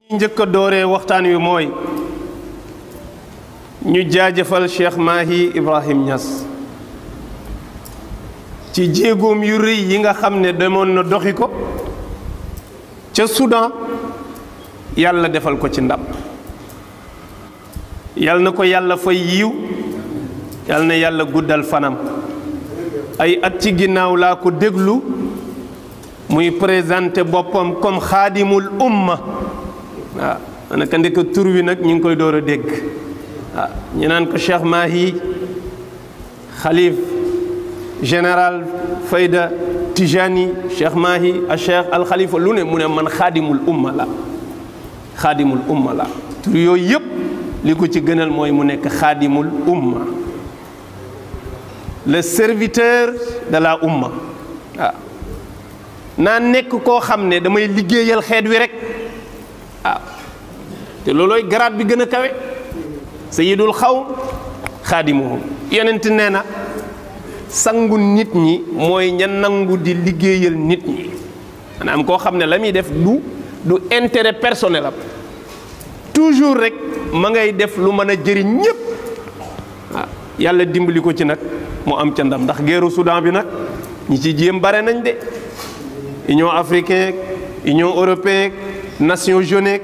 njëkk a dooree waxtaan wi mooy ñu jaajëfal Cheikh Mahi Ibrahim Niass ci jéegoom yu rëy yi nga xam ne demoon na doxi ko ca Soudan yàlla defal ko ci ndam yàlla na ko yàlla fay yiw yàlla na yàlla guddal fanam ay at ci ginnaaw laa ko déglu muy présenté boppam comme xaadimul umma waaw naka ndek tur wi nag ñu ngi koy door a dégg waaw ñu naan ko Cheikh Mahi xalif général Fayda Tijani Cheikh Mahi a Cheikh al Khalifa lu ne mu ne man xaadimul umma la xaadimul umma la tur yooyu yëpp li ko ci gënal mooy mu nekk xaadimul umma le serviteur de la umma waaw naa nekk koo xam ne damay liggéeyal xeet wi rek waaw te loolooy garaat bi gën a kawe sayyidul xawm xaadimuhum yonent nee na sangu nit ñi mooy ña nangu di liggéeyal nit ñi maanaam koo xam ne la muy def du intérêt personnel am toujours rek ma ngay def lu mën a jëriñ ñépp waaw yàlla dimbali ko ci nag mu am ca ndam ndax guerru Soudan bi nag ñi ci jéem bare nañ de Union africaine Union européenne Nations Unies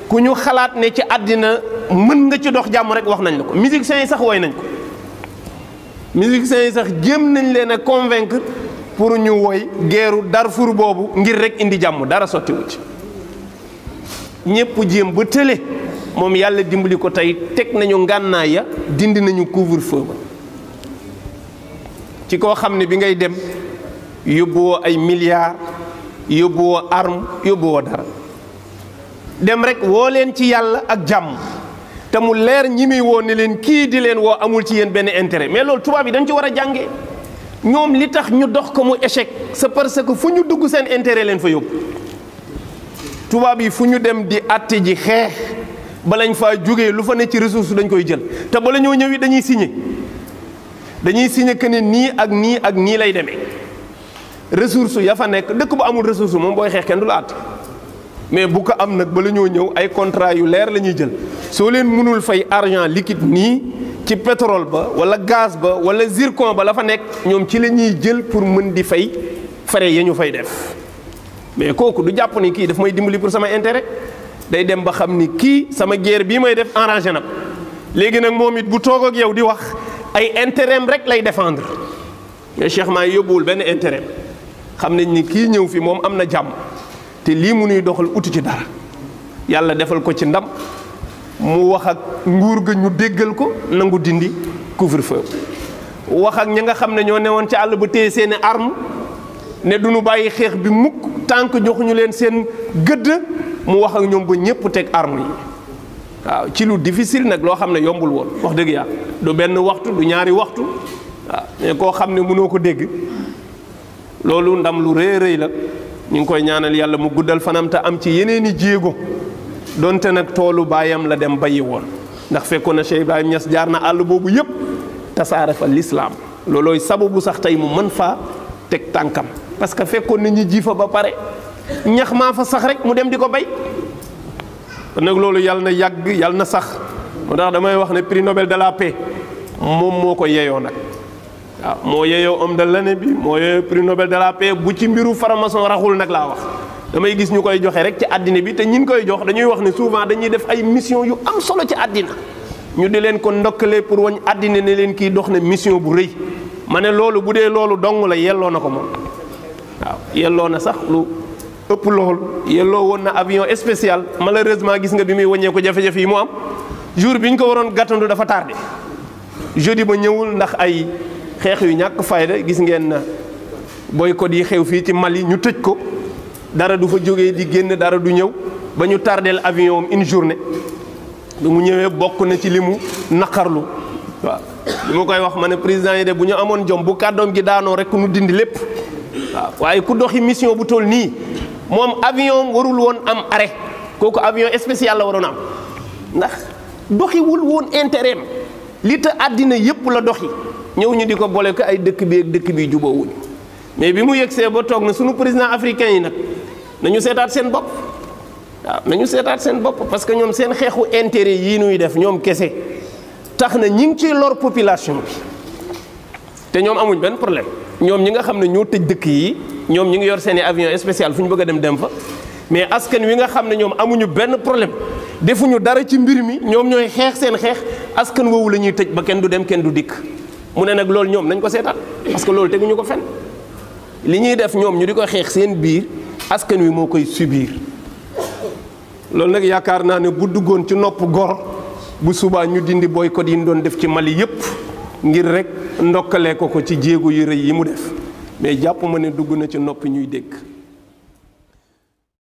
ku ñu xalaat ne ci àddina mën nga ci dox jàmm rek wax nañ la ko musiciens yi sax woy nañ ko musiciens yi sax jéem nañ leen a convaincre pour ñu woy guerru Darfour boobu ngir rek indi jàmm dara sottiwu ci ñépp jéem ba tële moom yàlla dimbali ko tey teg nañu ngànnaay ya dindi nañu couvre-feu ba ci koo xam ne bi ngay dem yóbbuwoo ay milliards yóbbuwoo arme yóbbuwoo dara dem rek woo leen ci yàlla ak jàmm te mu leer ñi muy woo ne leen kii di leen woo amul ci yéen benn intérêt mais loolu tubaab yi dañ ci war a jàngee ñoom li tax ñu dox ko mu échec c'est parce que fu ñu dugg seen intérêt leen fa yóbbu tubaab yi fu ñu dem di àtte ji xeex balañ faa jógee lu fa ne ci ressource dañ koy jël te bala ñoo ñëw dañuy signé que ne nii ak nii ak nii lay demee ressource ya fa nekk dëkk bu amul ressource moom booy xeex kenn du la àtte mais bu ko am nag bala ñoo ñëw ay contrat yu leer la ñuy jël soo leen mënul fay argent liquide nii ci pétrole ba wala gaz ba wala zircon ba la fa nekk ñoom ci la ñuy jël pour mën di fay frais ya ñu fay def mais kooku du jàpp ni kii daf may dimbali pour sama intérêt day dem ba xam ni kii sama guerre bii may def arrangé na ko léegi nag moom it bu toog ak yow di wax ay intérêt rek lay défendre mais Cheikh Mahi yóbbuwul benn intérêt xam nañ ni kii ñëw fi moom am na jàmm te lii mu nuy doxal uti ci dara yàlla defal ko ci ndam mu wax ak nguur ga ñu déggal ko nangu dindi couvre-feu wax ak ñi nga xam ne ñoo newoon ci àll ba téye seeni arme ne du ñu bàyyi xeex bi mukk tant que joxuñu leen seen gëdd mu wax ak ñoom ba ñëpp teg arme yi waaw ci lu difficile nag loo xam ne yombul woon wax dëgg yàlla du benn waxtu du ñaari waxtu waaw mais koo xam ne mënoo ko dégg loolu ndam lu rëy rëy la ñu ngi koy ñaanal yàlla mu guddal fanam te am ci yeneeni jéego donte nag toolu baayam la dem bayi woon ndax fekkoon na Cheikh Ibrahim Niass jaar na àll boobu yëpp tasaare fa lislaam loolooy sababu sax tey mu mën faa teg tànkam parce que fekkoon na ñi ji fa ba pare ñax maa fa sax rek mu dem di ko bay kon nag loolu yàlla na yàgg yàlla na sax moo tax damay wax ne prix Nobel de la paix moom moo ko yeyoo nag waaw moo yeyoo homme de l'année bi moo yeyoo prix Nobel de la paix bu ci mbiru franc-maçon raxul nag laa wax damay gis ñu koy joxe rek ci àddina bi te ñin koy jox dañuy wax ne souvent dañuy def ay mission yu am solo ci àddina ñu di leen ko ndokkalee pour wañ àddina ne leen kii dox na mission bu rëy ma ne loolu bu dee loolu dong la yelloo na ko moom waaw yelloo na sax lu ëpp loolu yelloo woon na avion spécial malheureusement gis nga bi muy wàññee ko jafe-jafe yi mu am jour bi ñu ko waroon gàttandu dafa tardé jeudi ba ñëwul ndax ay xeex yu ñàkk fayda gis ngeen na boycott yi xew fii ci Mali ñu tëj ko dara du fa jógee di génn dara du ñëw ba ñu tardeel avion am une journée bi mu ñëwee bokk na ci li mu naqarlu waaw li ma koy wax ma ne président yi de bu ñu amoon jom bu kàddoom gi daanoo rek nu dindi lépp waaw waaye ku doxi mission bu toll nii moom avion warul woon am arrêt kooku avion spécial la waroon am ndax doxiwul woon intérêt li te àddina yëpp la doxi ñëw ñu di ko boole ko ay dëkk bi ak dëkk bi jubóowuñu mais bi mu yegsee ba toog na sunu président africain yi nag nañu seetaat seen bopp waaw nañu seetaat seen bopp parce que ñoom seen xeexu intérêt yii nuy def ñoom kese tax na ñi ngi ciy lor population bi te ñoom amuñ benn problème. ñoom ñi nga xam ne ñoo tëj dëkk yi ñoom ñi ngi yor seeni avion spécial fu ñu bëgg a dem fa mais askan wi nga xam ne ñoom amuñu benn problème defuñu dara ci mbir mi ñoom ñooy xeex seen xeex askan woowu la ñuy tëj ba kenn du dem kenn du dikk mu ne nag loolu ñoom nañ ko seetaan parce que loolu teguñu ko fenn li ñuy def ñoom ñu di ko xeex seen biir askan wi moo koy subir loolu nag yaakaar naa ne bu duggoon ci nopp gor bu subaa ñu dindi boycott yi ñu doon def ci Mali yépp ngir rek ndokkalee ko ci jéego yu rëy yi mu def mais jàpp ma ne dugg na ci noppi ñuy dégg